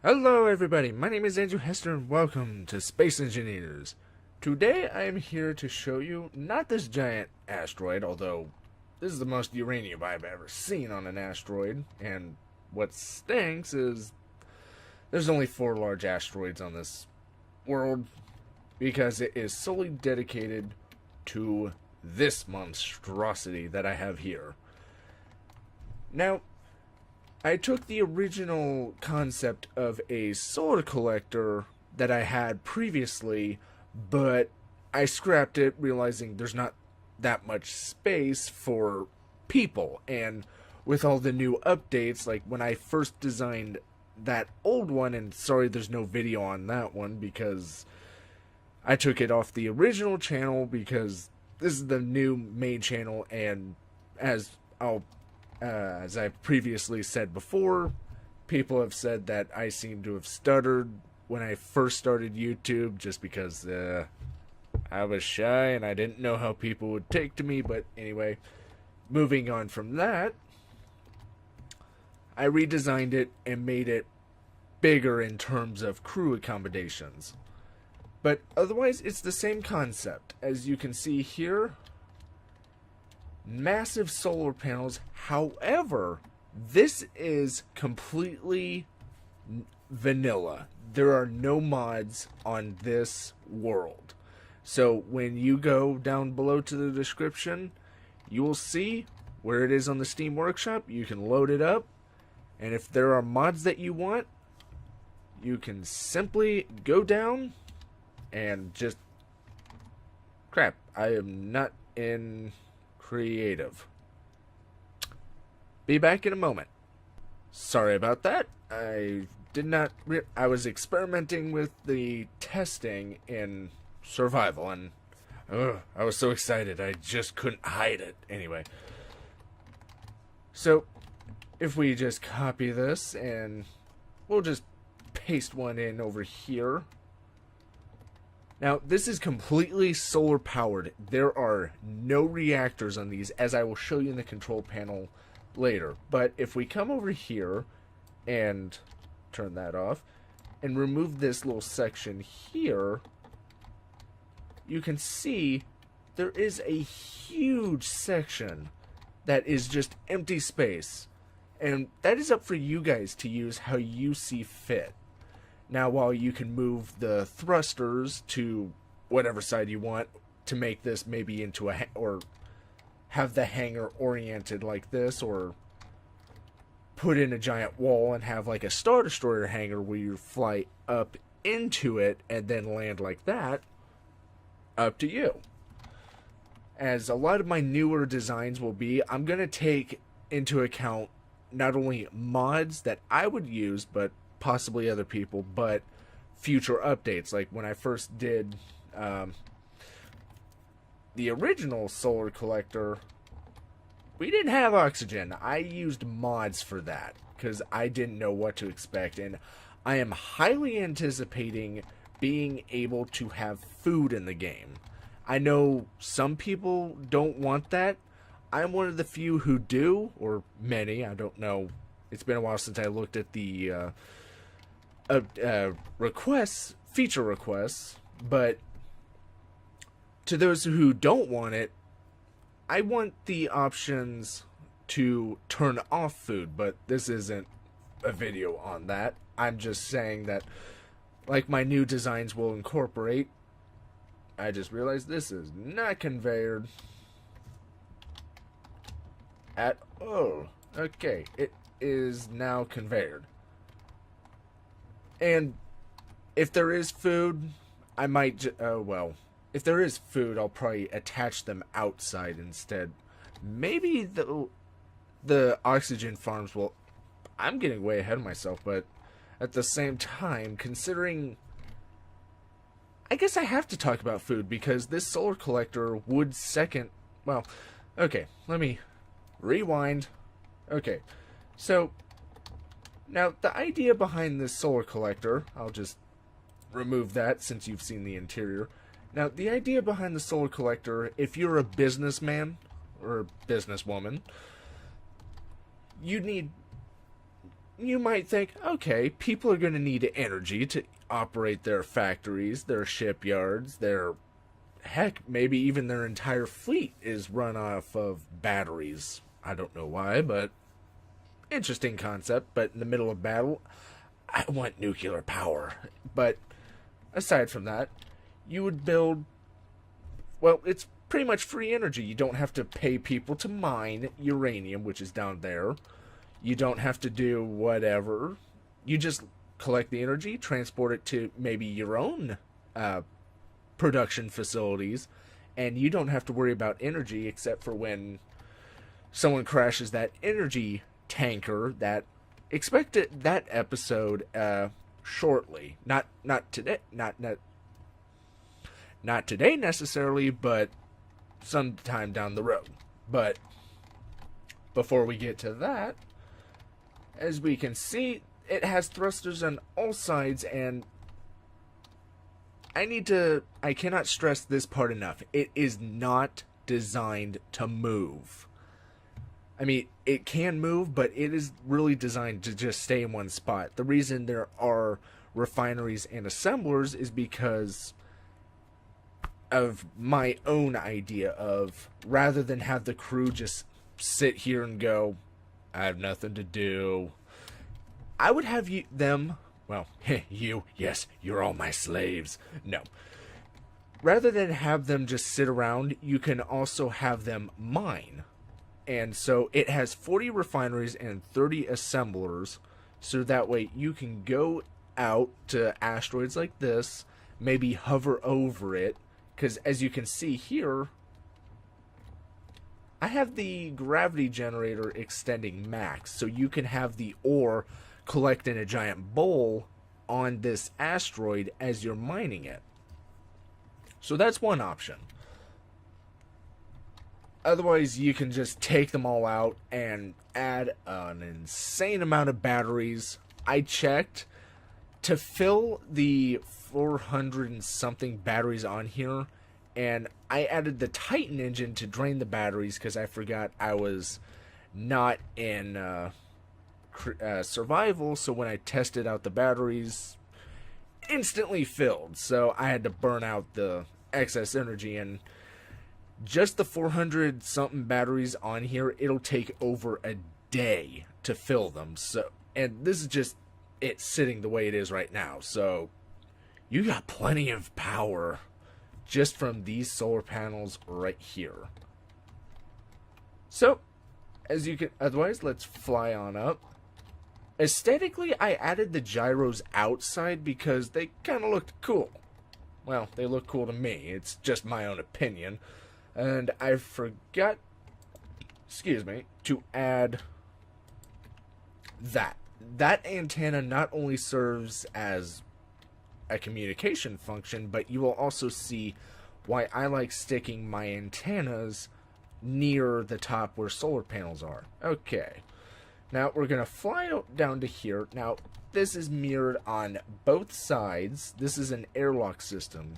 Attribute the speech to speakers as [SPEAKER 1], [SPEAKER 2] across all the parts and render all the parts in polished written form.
[SPEAKER 1] Hello everybody, my name is Andrew Hester and welcome to Space Engineers. Today I am here to show you not this giant asteroid, although this is the most uranium I've ever seen on an asteroid, and what stinks is there's only 4 large asteroids on this world because it is solely dedicated to this monstrosity that I have here. Now, I took the original concept of a solar collector that I had previously, but I scrapped it realizing there's not that much space for people. And with all the new updates, like when I first designed that old one, and sorry there's no video on that one because I took it off the original channel because this is the new main channel, and as I previously said before, people have said that I seem to have stuttered when I first started YouTube just because I was shy and I didn't know how people would take to me. But anyway, moving on from that, I redesigned it and made it bigger in terms of crew accommodations. But otherwise, it's the same concept. As you can see here, massive solar panels. However, this is completely vanilla. There are no mods on this world. So when you go down below to the description, you will see where it is on the Steam Workshop. You can load it up, and if there are mods that you want, you can simply go down and just crap. I am not in creative. Be back in a moment. Sorry about that. I was experimenting with the testing in survival, and I was so excited I just couldn't hide it. Anyway, so if we just copy this and we'll just paste one in over here. Now, this is completely solar powered. There are no reactors on these, as I will show you in the control panel later. But if we come over here and turn that off and remove this little section here, you can see there is a huge section that is just empty space. And that is up for you guys to use how you see fit. Now, while you can move the thrusters to whatever side you want to make this maybe into or have the hangar oriented like this, or put in a giant wall and have like a Star Destroyer hangar where you fly up into it and then land like that, up to you. As a lot of my newer designs will be, I'm going to take into account not only mods that I would use, but possibly other people, but future updates. Like when I first did the original solar collector, we didn't have oxygen. I used mods for that because I didn't know what to expect, and I am highly anticipating being able to have food in the game. I know some people don't want that. I'm one of the few who do, or many, I don't know. It's been a while since I looked at the feature requests, but to those who don't want it, I want the options to turn off food, but this isn't a video on that. I'm just saying that, like my new designs will incorporate. I just realized this is not conveyored at all. Okay, it is now conveyored. And if there is food, I might, if there is food, I'll probably attach them outside instead. Maybe the oxygen farms will, I'm getting way ahead of myself, but at the same time, considering, I guess I have to talk about food because this solar collector would okay, let me rewind. Okay, so now, the idea behind this solar collector, I'll just remove that since you've seen the interior. Now, the idea behind the solar collector, if you're a businessman or a businesswoman, you need you might think, okay, people are going to need energy to operate their factories, their shipyards, their, heck, maybe even their entire fleet is run off of batteries. I don't know why, but interesting concept. But in the middle of battle, I want nuclear power. But aside from that, you would build, well, it's pretty much free energy. You don't have to pay people to mine uranium, which is down there. You don't have to do whatever. You just collect the energy, transport it to maybe your own production facilities, and you don't have to worry about energy except for when someone crashes that energy tanker. That expect that episode shortly. Not today. Not today necessarily, but sometime down the road. But before we get to that, as we can see, it has thrusters on all sides, and I cannot stress this part enough. It is not designed to move. I mean, it can move, but it is really designed to just stay in one spot. The reason there are refineries and assemblers is because of my own idea of, rather than have the crew just sit here and go, I have nothing to do, I would have them, well, you, yes, you're all my slaves. No. Rather than have them just sit around, you can also have them mine. And so it has 40 refineries and 30 assemblers, so that way you can go out to asteroids like this, maybe hover over it, because as you can see here, I have the gravity generator extending max, so you can have the ore collect in a giant bowl on this asteroid as you're mining it. So that's one option. Otherwise, you can just take them all out and add an insane amount of batteries. I checked to fill the 400 and something batteries on here, and I added the Titan engine to drain the batteries because I forgot I was not in survival, so when I tested out the batteries, instantly filled, so I had to burn out the excess energy. And just the 400 something batteries on here, it'll take over a day to fill them. So, and this is just it sitting the way it is right now, so you got plenty of power just from these solar panels right here. So as you can, otherwise, let's fly on up. Aesthetically, I added the gyros outside because they kind of looked cool. Well, they look cool to me. It's just my own opinion. And I forgot, excuse me, to add that. That antenna not only serves as a communication function, but you will also see why I like sticking my antennas near the top where solar panels are. Okay. Now, we're going to fly down to here. Now, this is mirrored on both sides. This is an airlock system.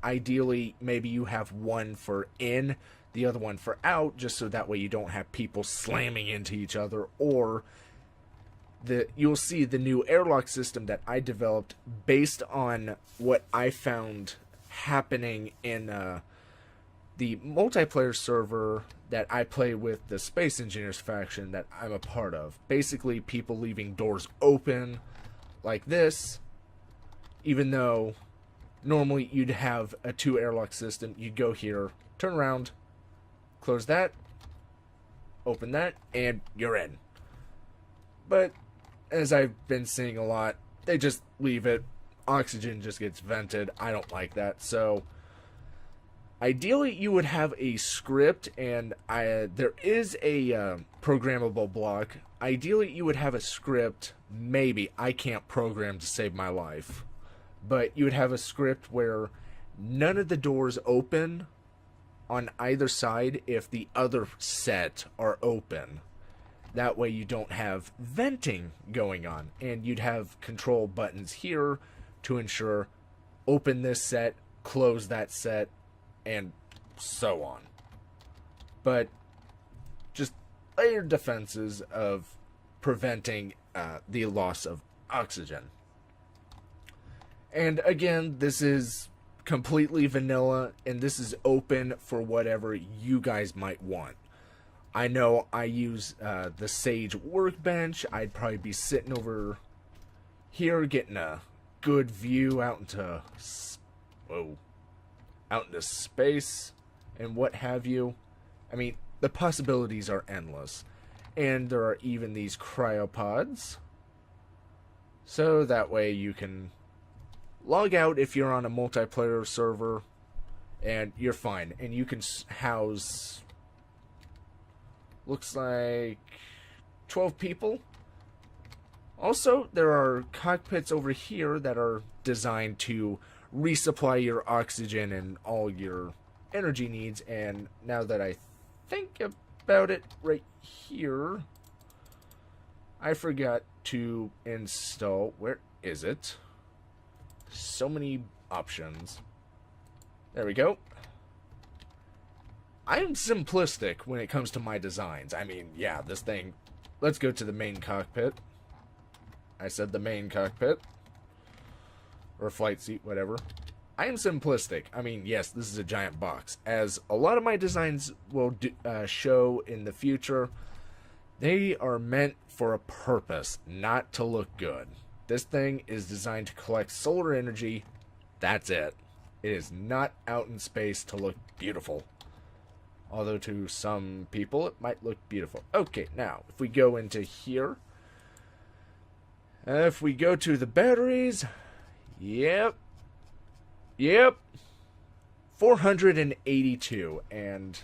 [SPEAKER 1] Ideally, maybe you have one for in, the other one for out, just so that way you don't have people slamming into each other. Or, you'll see the new airlock system that I developed based on what I found happening in the multiplayer server that I play with, the Space Engineers faction that I'm a part of. Basically, people leaving doors open like this, even though normally you'd have a 2 airlock system. You'd go here, turn around, close that, open that, and you're in. But as I've been seeing a lot, they just leave it. Oxygen just gets vented. I don't like that. So ideally, you would have a script, and there is a programmable block. Ideally, you would have a script. Maybe. I can't program to save my life. But you would have a script where none of the doors open on either side if the other set are open. That way you don't have venting going on. And you'd have control buttons here to ensure open this set, close that set, and so on. But just layered defenses of preventing the loss of oxygen. And again, this is completely vanilla, and this is open for whatever you guys might want. I know I use the Sage workbench. I'd probably be sitting over here getting a good view out into space and what have you. I mean, the possibilities are endless. And there are even these cryopods. So that way you can log out if you're on a multiplayer server and you're fine. And you can house, looks like 12 people. Also, there are cockpits over here that are designed to resupply your oxygen and all your energy needs. And now that I think about it, right here, I forgot to install, where is it? So many options. There we go. I am simplistic when it comes to my designs. I mean, yeah, this thing, let's go to the main cockpit. I said the main cockpit. Or flight seat, whatever. I am simplistic. I mean, yes, this is a giant box. As a lot of my designs will show in the future, they are meant for a purpose, not to look good. This thing is designed to collect solar energy. That's it. It is not out in space to look beautiful. Although to some people it might look beautiful. Okay, now, if we go into here, if we go to the batteries, yep, 482, and,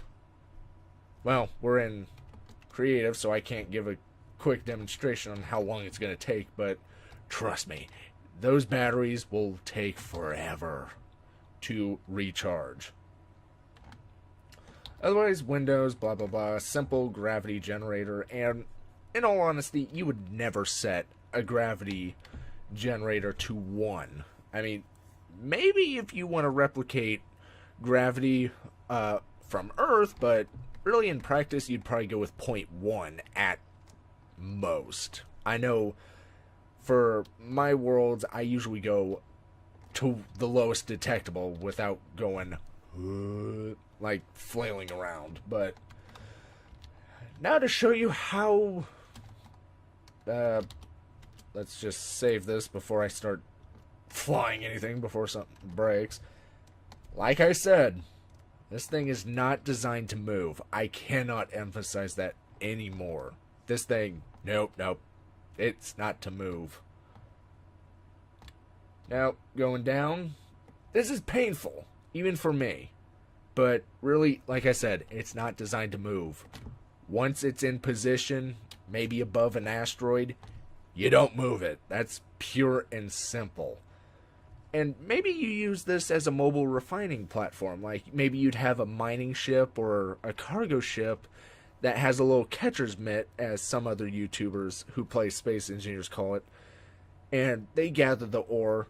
[SPEAKER 1] well, we're in creative, so I can't give a quick demonstration on how long it's going to take, but trust me, those batteries will take forever to recharge. Otherwise, Windows, blah blah blah, simple gravity generator, and in all honesty, you would never set a gravity generator to 1. I mean, maybe if you want to replicate gravity from Earth, but really in practice, you'd probably go with 0.1 at most. I know for my worlds, I usually go to the lowest detectable without going like flailing around. But now to show you how, let's just save this before I start flying anything, before something breaks. Like I said, this thing is not designed to move. I cannot emphasize that anymore. This thing, nope, it's not to move. Now, going down, this is painful, even for me. But really, like I said, it's not designed to move. Once it's in position, maybe above an asteroid, you don't move it. That's pure and simple. And maybe you use this as a mobile refining platform. Like, maybe you'd have a mining ship or a cargo ship that has a little catcher's mitt, as some other YouTubers who play Space Engineers call it. And they gather the ore,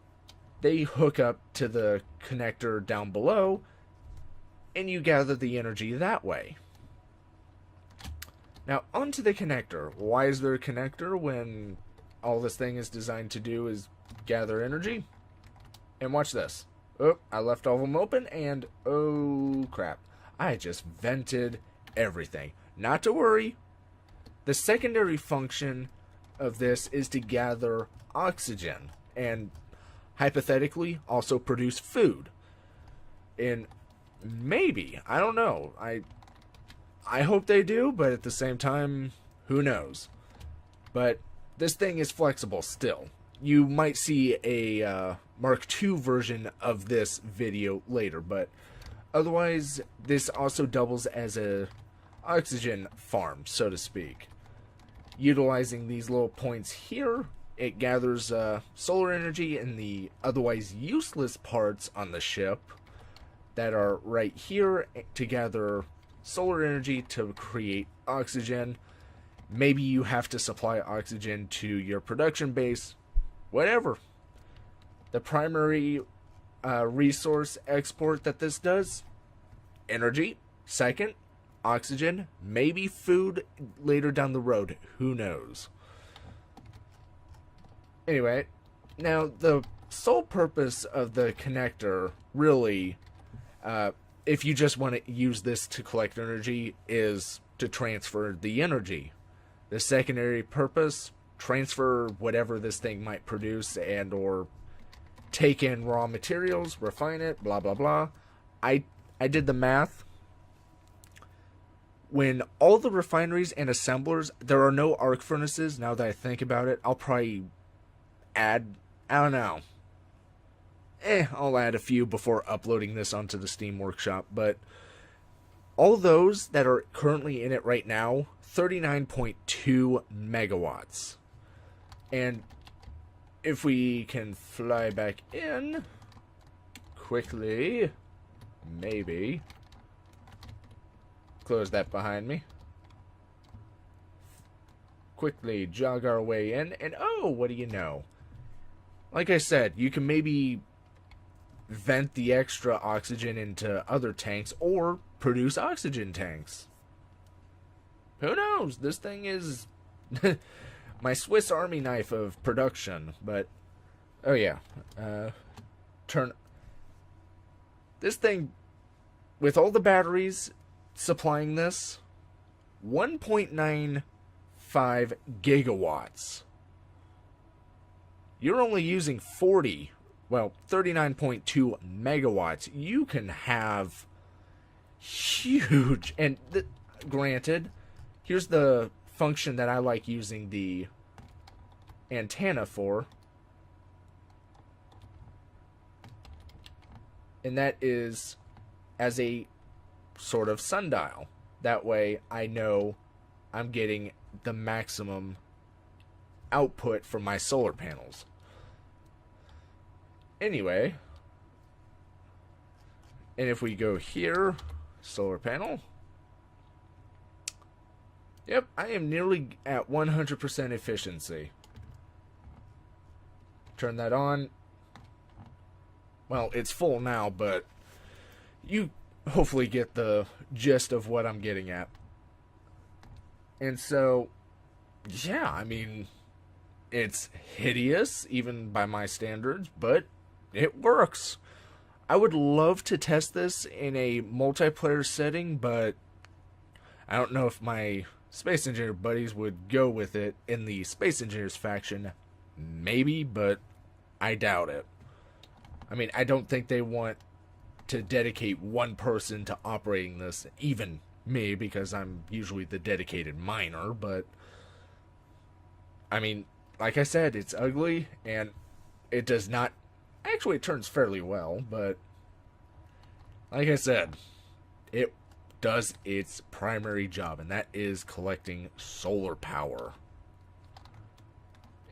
[SPEAKER 1] they hook up to the connector down below, and you gather the energy that way. Now, onto the connector. Why is there a connector when all this thing is designed to do is gather energy? And watch this. Oh, I left all of them open, and oh crap. I just vented everything. Not to worry. The secondary function of this is to gather oxygen and hypothetically also produce food. And maybe, I don't know. I hope they do, but at the same time, who knows? But this thing is flexible still. You might see a Mark II version of this video later, but otherwise, this also doubles as a oxygen farm, so to speak. Utilizing these little points here, it gathers solar energy in the otherwise useless parts on the ship that are right here to gather solar energy to create oxygen. Maybe you have to supply oxygen to your production base, whatever. The primary resource export that this does, energy. Second, oxygen. Maybe food later down the road. Who knows? Anyway, now the sole purpose of the connector, really, if you just want to use this to collect energy, is to transfer the energy. The secondary purpose, transfer whatever this thing might produce and or take in raw materials, refine it, blah blah blah. I did the math. When all the refineries and assemblers, there are no arc furnaces, now that I think about it, I'll probably add, I don't know, I'll add a few before uploading this onto the Steam Workshop, but all those that are currently in it right now, 39.2 megawatts. And if we can fly back in quickly, maybe close that behind me. Quickly jog our way in, and oh, what do you know? Like I said, you can maybe vent the extra oxygen into other tanks or produce oxygen tanks. Who knows? This thing is my Swiss Army knife of production, but oh yeah, turn this thing with all the batteries supplying this 1.95 gigawatts. You're only using 39.2 megawatts. You can have huge, and granted, here's the function that I like using the antenna for, and that is as a sort of sundial. That way I know I'm getting the maximum output from my solar panels. Anyway, and if we go here, solar panel, yep, I am nearly at 100% efficiency. Turn that on. Well, it's full now, but you hopefully get the gist of what I'm getting at. And so, yeah, I mean, it's hideous, even by my standards, but it works. I would love to test this in a multiplayer setting, but I don't know if my Space Engineer buddies would go with it in the Space Engineers faction. Maybe, but I doubt it. I mean, I don't think they want to dedicate one person to operating this, even me, because I'm usually the dedicated miner, but I mean, like I said, it's ugly, and it does not, actually it turns fairly well, but like I said, it does its primary job, and that is collecting solar power.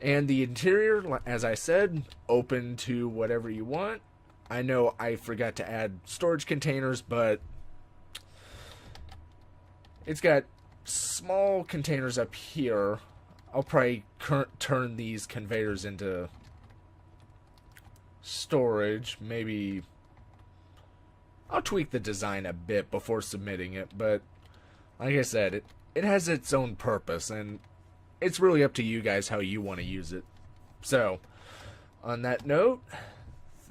[SPEAKER 1] And the interior, as I said, open to whatever you want. I know I forgot to add storage containers, but it's got small containers up here. I'll probably turn these conveyors into storage. Maybe I'll tweak the design a bit before submitting it, but like I said, it has its own purpose, and it's really up to you guys how you want to use it. So, on that note,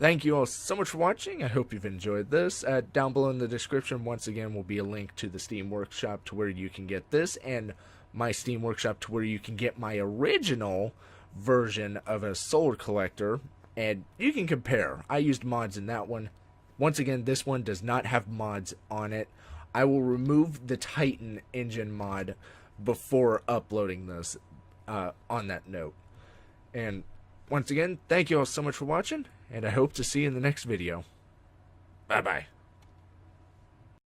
[SPEAKER 1] thank you all so much for watching. I hope you've enjoyed this. Down below in the description, once again, will be a link to the Steam Workshop to where you can get this, and my Steam Workshop to where you can get my original version of a solar collector, and you can compare. I used mods in that one. Once again, this one does not have mods on it. I will remove the Titan engine mod before uploading this on that note. And once again, thank you all so much for watching, and I hope to see you in the next video. Bye bye.